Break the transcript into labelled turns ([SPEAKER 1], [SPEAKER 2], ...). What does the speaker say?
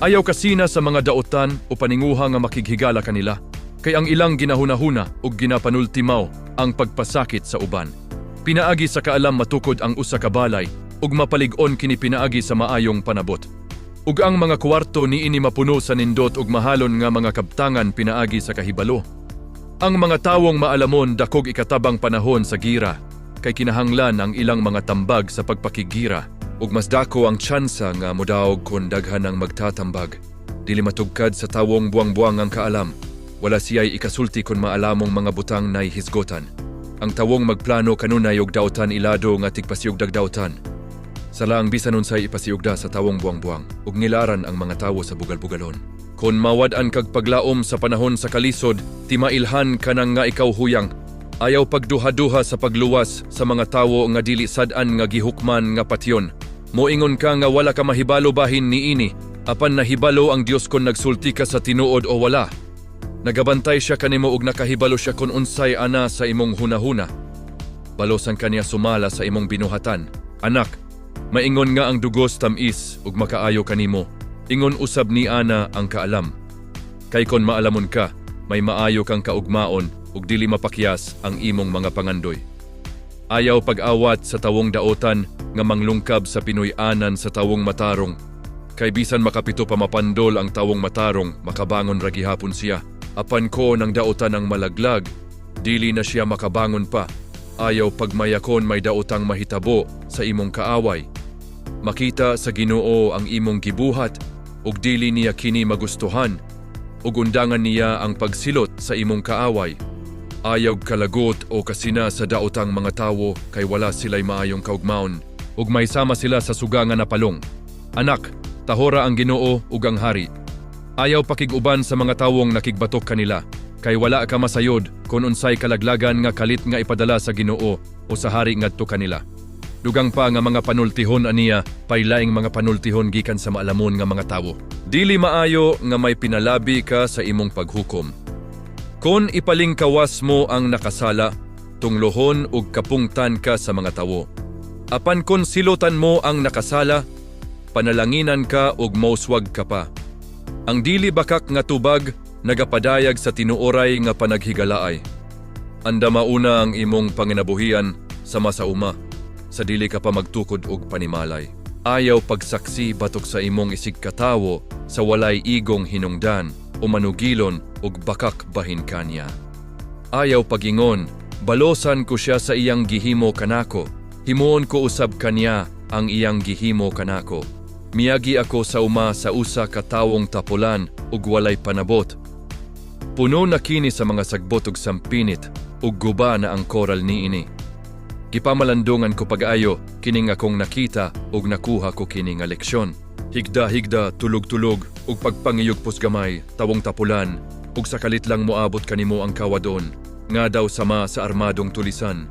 [SPEAKER 1] Ayaw kasina sa mga daotan o paninguha nga makighigala kanila, kay ang ilang ginahunahuna o ginapanultimaw ang pagpasakit sa uban. Pinaagi sa kaalam matukod ang usa ka balay ug mapalig-on kini pinaagi sa maayong panabot. Ug ang mga kwarto niini mapuno sa nindot ug mahalon nga mga kabtangan pinaagi sa kahibalo. Ang mga tawong maalamon dakog ikatabang panahon sa gira, kay kinahanglan ang ilang mga tambag sa pagpakigira, ug mas dako ang tsansa nga modaog kon daghan ang magtatambag. Dili matugkad sa tawong buwang-buwang ang kaalam, wala siya'y ikasulti kon maalamong mga butang nay hisgotan. Ang tawong magplano kanunay og daotan ilado nga tigpasiugdag daotan. Sala ang bisan unsay ipasiugda sa tawong buwang-buwang ug nilaran ang mga tawo sa bugal-bugalon. Kon mawad-an kag paglaom sa panahon sa kalisod, timailhan kanang nga ikaw huyang. Ayaw pagduha-duha sa pagluwas sa mga tawo nga dili sad-an nga gihukman nga patyon. Moingon ka nga wala ka mahibalo bahin niini, apan nahibalo ang Dios kon nagsulti ka sa tinuod o wala. Nagabantay siya kanimo ug nakahibalo siya kon unsay ana sa imong hunahuna. Balosan kaniya sumala sa imong binuhatan. Anak, maingon nga ang dugos tamis ug makaayo kanimo. Ingon usab ni ana ang kaalam. Kay kon maalamon ka, may maayo kang kaugmaon ug dili mapakyas ang imong mga pangandoy. Ayaw pag-awat sa tawong daotan nga manglungkab sa pinuy-anan sa tawong matarong. Kay bisan makapito pa mapandol ang tawong matarong, makabangon ra gihapon siya. Apan ko ng daotan ang malaglag, dili na siya makabangon pa. Ayaw pagmayakon may daotang mahitabo sa imong kaaway. Makita sa Ginoo ang imong gibuhat, ug dili niya kini magustuhan, ug undangan niya ang pagsilot sa imong kaaway. Ayaw kalagot o kasina sa daotang mga tawo kay wala sila'y maayong kaugmaon, ug may sama sila sa sugangan na palong. Anak, tahora ang Ginoo ug ang hari. Ayaw pakiguban sa mga tawong nakigbatok kanila, kay wala ka masayod kung unsay kalaglagan nga kalit nga ipadala sa Ginoo o sa hari ngadto kanila. Dugang pa nga mga panultihon aniya, paylaing mga panultihon gikan sa maalamon nga mga tawo. Dili maayo nga may pinalabi ka sa imong paghukom. Kon ipalingkawas mo ang nakasala, tunglohon ug kapungtan ka sa mga tawo. Apan kon silutan mo ang nakasala, panalanginan ka ug mauswag ka pa. Ang dili bakak nga tubag, nagapadayag sa tinuoray nga panaghigalaay. Anda mauna ang imong panginabuhian sa masauma, sa dili ka pa magtukod og panimalay. Ayaw pagsaksi batok sa imong isig katawo sa walay igong hinungdan o manugilon og bakak bahin kanya. Ayaw pagingon, balosan ko siya sa iyang gihimo kanako, himuon ko usab kanya ang iyang gihimo kanako. Miyagi ako sa uma sa usa ka tawong tapulan ug walay panabot. Puno na kini sa mga sagbot ug sampinit ug guba na ang koral niini. Gipamalandungan ko pag-ayo kining akong nakita ug nakuha ko kini nga leksyon. Higda-higda, tulog-tulog ug pagpangiyugpos gamay, tawong tapulan ug sakalit lang moabot kanimo ang kawadon, nga daw sama sa armadong tulisan.